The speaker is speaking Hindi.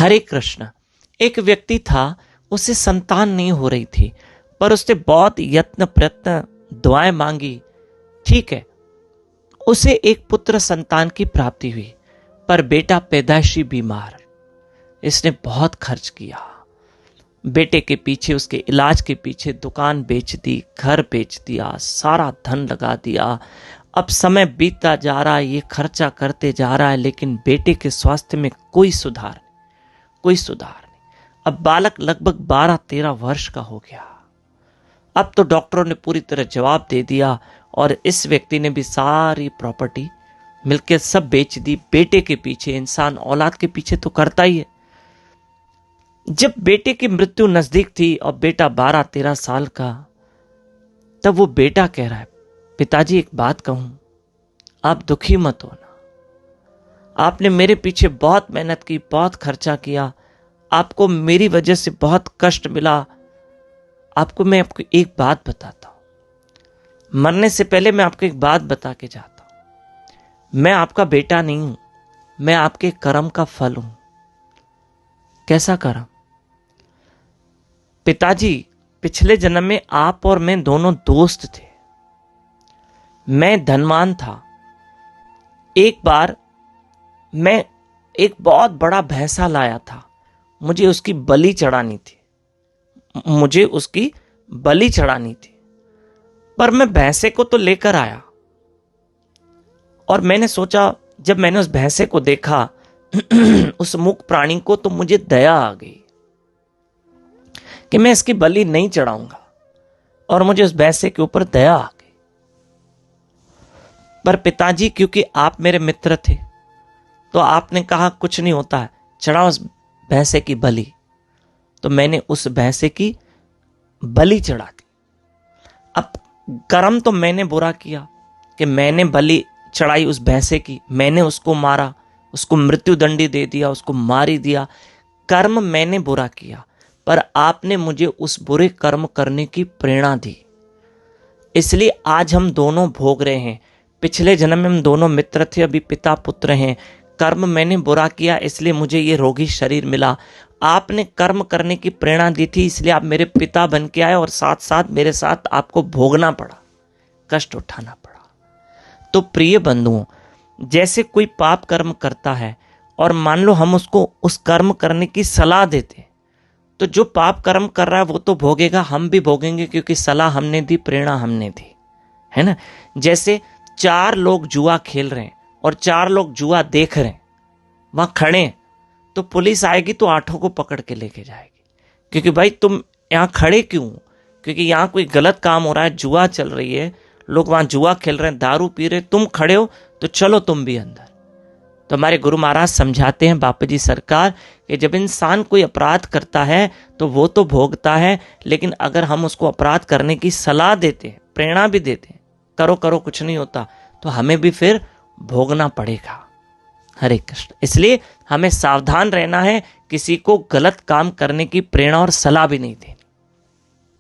हरे कृष्ण। एक व्यक्ति था, उसे संतान नहीं हो रही थी, पर उसने बहुत यत्न प्रयत्न दुआएं मांगी। ठीक है, उसे एक पुत्र संतान की प्राप्ति हुई, पर बेटा पैदाइशी बीमार। इसने बहुत खर्च किया बेटे के पीछे, उसके इलाज के पीछे, दुकान बेच दी, घर बेच दिया, सारा धन लगा दिया। अब समय बीतता जा रहा है, ये खर्चा करते जा रहा है, लेकिन बेटे के स्वास्थ्य में कोई सुधार नहीं, कोई सुधार नहीं। अब बालक लगभग 12-13 वर्ष का हो गया। अब तो डॉक्टरों ने पूरी तरह जवाब दे दिया और इस व्यक्ति ने भी सारी प्रॉपर्टी मिलकर सब बेच दी बेटे के पीछे। इंसान औलाद के पीछे तो करता ही है। जब बेटे की मृत्यु नजदीक थी और बेटा 12-13 साल का, तब वो बेटा कह रहा है, पिताजी एक बात कहूं, आप दुखी मत होना। आपने मेरे पीछे बहुत मेहनत की, बहुत खर्चा किया, आपको मेरी वजह से बहुत कष्ट मिला। मैं आपको एक बात बताता हूं, मरने से पहले मैं आपको एक बात बता के जाता हूं। मैं आपका बेटा नहीं हूं, मैं आपके कर्म का फल हूं। कैसा कर्म? पिताजी, पिछले जन्म में आप और मैं दोनों दोस्त थे। मैं धनवान था। एक बार मैं एक बहुत बड़ा भैंसा लाया था, मुझे उसकी बलि चढ़ानी थी, पर मैं भैंसे को तो लेकर आया और मैंने सोचा, जब मैंने उस भैंसे को देखा उस मूक प्राणी को, तो मुझे दया आ गई कि मैं इसकी बलि नहीं चढ़ाऊंगा, और मुझे उस भैंसे के ऊपर दया आ गई। पर पिताजी, क्योंकि आप मेरे मित्र थे, तो आपने कहा कुछ नहीं होता है, चढ़ाओ उस भैंसे की बलि। तो मैंने उस भैंसे की बलि चढ़ा दी। अब कर्म तो मैंने बुरा किया कि मैंने बलि चढ़ाई उस भैंसे की, मैंने उसको मारा, उसको मृत्यु दंडी दे दिया, उसको मार ही दिया। कर्म मैंने बुरा किया, पर आपने मुझे उस बुरे कर्म करने की प्रेरणा दी, इसलिए आज हम दोनों भोग रहे हैं। पिछले जन्म में हम दोनों मित्र थे, अभी पिता पुत्र हैं। कर्म मैंने बुरा किया, इसलिए मुझे ये रोगी शरीर मिला। आपने कर्म करने की प्रेरणा दी थी, इसलिए आप मेरे पिता बन के आए, और साथ साथ मेरे साथ आपको भोगना पड़ा, कष्ट उठाना पड़ा। तो प्रिय बंधुओं, जैसे कोई पाप कर्म करता है और मान लो हम उसको उस कर्म करने की सलाह देते, तो जो पाप कर्म कर रहा है वो तो भोगेगा, हम भी भोगेंगे, क्योंकि सलाह हमने दी, प्रेरणा हमने दी, है ना। जैसे 4 लोग जुआ खेल रहे हैं और 4 लोग जुआ देख रहे हैं, वहां खड़े हैं, तो पुलिस आएगी तो 8 को पकड़ के लेके जाएगी, क्योंकि भाई तुम यहां खड़े क्यों? क्योंकि यहां कोई गलत काम हो रहा है, जुआ चल रही है, लोग वहां जुआ खेल रहे हैं, दारू पी रहे, तुम खड़े हो, तो चलो तुम भी अंदर। तो हमारे गुरु महाराज समझाते हैं, बापू जी सरकार, कि जब इंसान कोई अपराध करता है तो वो तो भोगता है, लेकिन अगर हम उसको अपराध करने की सलाह देते हैं, प्रेरणा भी देते हैं, करो करो कुछ नहीं होता, तो हमें भी फिर भोगना पड़ेगा। हरे कृष्ण। इसलिए हमें सावधान रहना है, किसी को गलत काम करने की प्रेरणा और सलाह भी नहीं देनी।